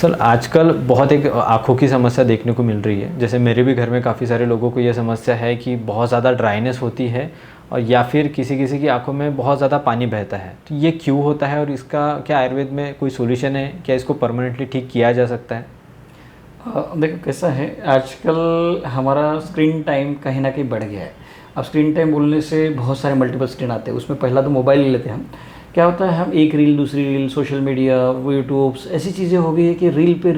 Sir आजकल बहुत एक आँखों की समस्या देखने को मिल रही है। जैसे मेरे भी घर में काफ़ी सारे लोगों को ये समस्या है कि बहुत ज़्यादा ड्राइनेस होती है और या फिर किसी किसी की आँखों में बहुत ज़्यादा पानी बहता है। तो ये क्यों होता है और इसका क्या आयुर्वेद में कोई सॉल्यूशन है? क्या इसको परमानेंटली ठीक किया जा सकता है? देखो कैसा है, आजकल हमारा स्क्रीन टाइम कहीं ना कहीं बढ़ गया है। अब स्क्रीन टाइम बोलने से बहुत सारे मल्टीपल स्क्रीन आते हैं, उसमें पहला तो मोबाइल ले लेते हैं हम। क्या होता है, हम एक रील दूसरी रील, सोशल मीडिया, यूट्यूब्स, ऐसी चीज़ें हो गई है कि रील पे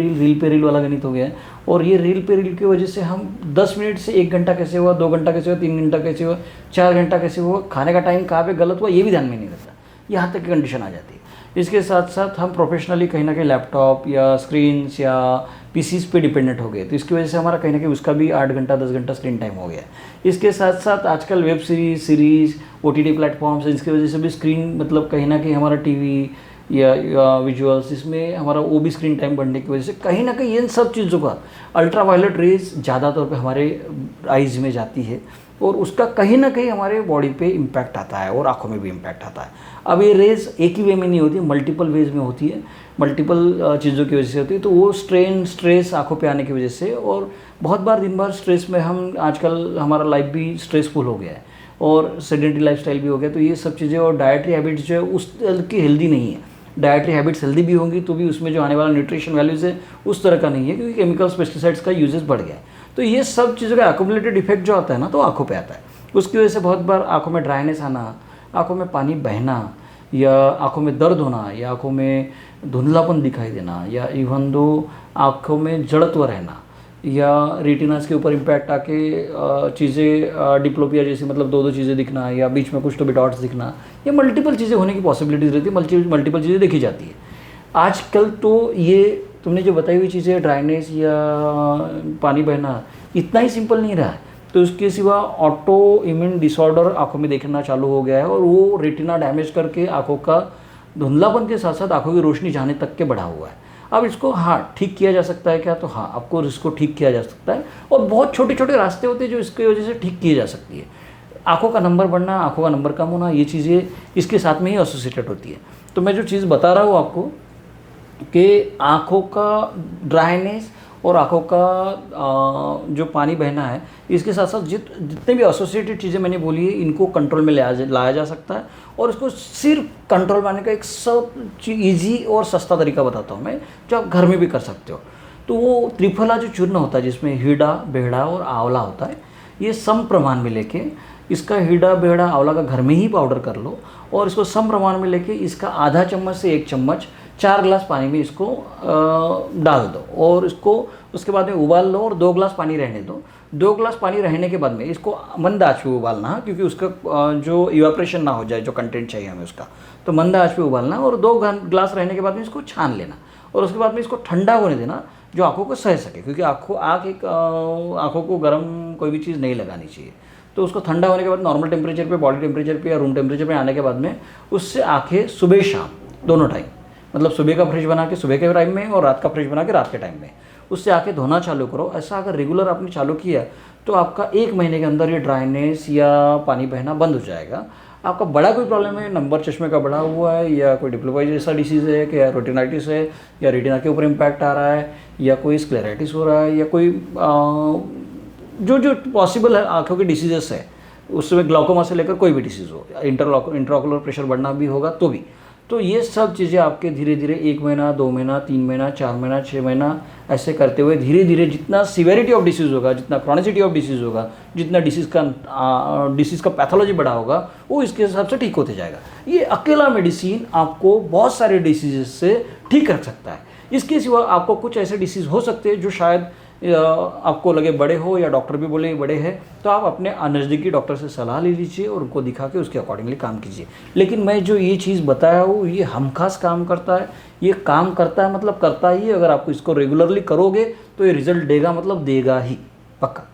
रील वाला गणित हो गया है। और ये रील पे रील की वजह से हम 10 मिनट से 1 घंटा कैसे हुआ, 2 घंटा कैसे हुआ, 3 घंटा कैसे हुआ, 4 घंटा कैसे हुआ, खाने का टाइम कहाँ पे गलत हुआ ये भी ध्यान में नहीं रहता। यहाँ तक की कंडीशन आ जाती है। इसके साथ साथ हम प्रोफेशनली कहीं ना कहीं लैपटॉप या स्क्रीन्स या पीसीज पे डिपेंडेंट हो गए, तो इसकी वजह से हमारा कहीं ना कहीं उसका भी 8 घंटा 10 घंटा स्क्रीन टाइम हो गया है। इसके साथ साथ आजकल वेब सीरीज़ ओटीटी प्लेटफॉर्म्स, इसकी वजह से भी स्क्रीन मतलब कहीं ना कहीं हमारा टीवी या विजुअल्स, इसमें हमारा वो भी स्क्रीन टाइम बढ़ने की वजह से कहीं ना कहीं इन सब चीज़ों का अल्ट्रावायलेट रेज ज़्यादातर पे हमारे आइज़ में जाती है और उसका कहीं ना कहीं हमारे बॉडी पे इम्पैक्ट आता है और आँखों में भी इम्पैक्ट आता है। अब ये रेज एक ही वे में नहीं होती, मल्टीपल वेज में होती है, मल्टीपल चीज़ों की वजह से होती है। तो वो स्ट्रेस आँखों पे आने की वजह से, और बहुत बार दिन भर स्ट्रेस में हम, आजकल हमारा लाइफ भी स्ट्रेसफुल हो गया है और सेडेंटरी लाइफस्टाइल भी हो गया, तो ये सब चीज़ें और डाइटरी हैबिट्स जो है उस की हेल्दी नहीं है। डाइटरी हैबिट्स हेल्दी भी होंगी तो भी उसमें जो आने वाला न्यूट्रिशन वैल्यूज़ है उस तरह का नहीं है, क्योंकि केमिकल्स पेस्टिसाइड्स का यूजेस बढ़ गया है। तो ये सब चीज़ों का एक्युमुलेटेड इफेक्ट जो आता है ना, तो आँखों पे आता है। उसकी वजह से बहुत बार आँखों में ड्राइनेस आना, आँखों में पानी बहना, या आँखों में दर्द होना, या आँखों में धुंधलापन दिखाई देना, या इवन दो आँखों में जड़त्व रहना, या रेटिनास के ऊपर इम्पैक्ट आके चीज़ें डिप्लोपिया जैसी, मतलब दो चीज़ें दिखना, या बीच में कुछ तो भी डॉट्स दिखना, ये मल्टीपल चीज़ें होने की पॉसिबिलिटीज़ रहती है, मल्टीपल चीज़ें देखी जाती है आजकल। तो ये तुमने जो बताई हुई चीज़ें, ड्राइनेस या पानी बहना, इतना ही सिंपल नहीं रहा है। तो उसके सिवा ऑटो इम्यून डिसऑर्डर आँखों में देखना चालू हो गया है, और वो रेटिना डैमेज करके आँखों का धुंधलापन के साथ साथ आँखों की रोशनी जाने तक के बढ़ा हुआ है। अब इसको ठीक किया जा सकता है क्या? तो हाँ, आपको इसको ठीक किया जा सकता है, और बहुत छोटे छोटे रास्ते होते हैं जो इसकी वजह से ठीक किए जा सकती है। आँखों का नंबर बढ़ना, आँखों का नंबर कम होना, ये चीज़ें इसके साथ में ही एसोसिएटेड होती है। तो मैं जो चीज़ बता रहा हूँ आपको कि आँखों का ड्राइनेस और आँखों का जो पानी बहना है, इसके साथ साथ जितने भी एसोसिएटेड चीज़ें मैंने बोली है, इनको कंट्रोल में लाया जा सकता है। और इसको सिर्फ कंट्रोल में आने का एक सब ईजी और सस्ता तरीका बताता हूँ मैं, जो आप घर में भी कर सकते हो। तो वो त्रिफला जो चूर्ण होता है, जिसमें हीड़ा, बेहड़ा और आंवला होता है, ये सम प्रमाण में लेके इसका हीड़ा, बेहड़ा, आंवला का घर में ही पाउडर कर लो, और इसको सम प्रमाण में लेके इसका आधा चम्मच से 1 चम्मच 4 गिलास पानी में इसको डाल दो, और इसको उसके बाद में उबाल लो, और 2 गिलास पानी रहने दो। 2 गिलास पानी रहने के बाद में इसको मंद आंच पे उबालना, क्योंकि उसका जो इवापोरेशन ना हो जाए, जो कंटेंट चाहिए हमें उसका, तो मंद आंच पे उबालना, और 2 गिलास रहने के बाद में इसको छान लेना, और उसके बाद में इसको ठंडा होने देना, जो आँखों को सह सके, क्योंकि आँखों को गर्म कोई भी चीज़ नहीं लगानी चाहिए। तो उसको ठंडा होने के बाद नॉर्मल टेम्परेचर पे, बॉडी टेम्परेचर पे या रूम टेम्परेचर पे आने के बाद में उससे आँखें सुबह शाम दोनों टाइम, मतलब सुबह का फ्रेश बना के सुबह के टाइम में, और रात का फ्रेश बना के रात के टाइम में, उससे आँखें धोना चालू करो। ऐसा अगर रेगुलर आपने चालू किया तो आपका 1 महीने के अंदर ये ड्राइनेस या पानी बहना बंद हो जाएगा। आपका बड़ा कोई प्रॉब्लम है, नंबर चश्मे का बढ़ा हुआ है, या कोई डिप्लोपाइज जैसा डिसीज़ है, कि या रेटिनाइटिस है, या रेटिना के ऊपर इम्पैक्ट आ रहा है, या कोई स्क्लेराइटिस हो रहा है, या कोई जो पॉसिबल है आँखों के डिसीजेस है, उसमें ग्लाउकोमा से लेकर कोई भी डिसीज़ हो, इंट्राऑकुलर प्रेशर बढ़ना भी होगा तो भी। तो ये सब चीज़ें आपके धीरे धीरे 1 महीना, 2 महीना, 3 महीना, 4 महीना, 6 महीना ऐसे करते हुए धीरे धीरे जितना सीवेरिटी ऑफ डिसीज़ होगा, जितना क्रॉनिसिटी ऑफ डिसीज़ होगा, जितना डिसीज़ का पैथोलॉजी बड़ा होगा, वो इसके हिसाब से ठीक होते जाएगा। ये अकेला मेडिसिन आपको बहुत सारे डिसीज़ से ठीक रख सकता है। इसके सिवा आपको कुछ ऐसे डिसीज़ हो सकते हैं जो शायद आपको लगे बड़े हो, या डॉक्टर भी बोले बड़े हैं, तो आप अपने नज़दीकी डॉक्टर से सलाह ले लीजिए और उनको दिखा के उसके अकॉर्डिंगली काम कीजिए। लेकिन मैं जो ये चीज़ बताया हूँ, ये हमखास काम करता है, ये काम करता है मतलब करता ही है। अगर आप इसको रेगुलरली करोगे तो ये रिजल्ट देगा, मतलब देगा ही, पक्का।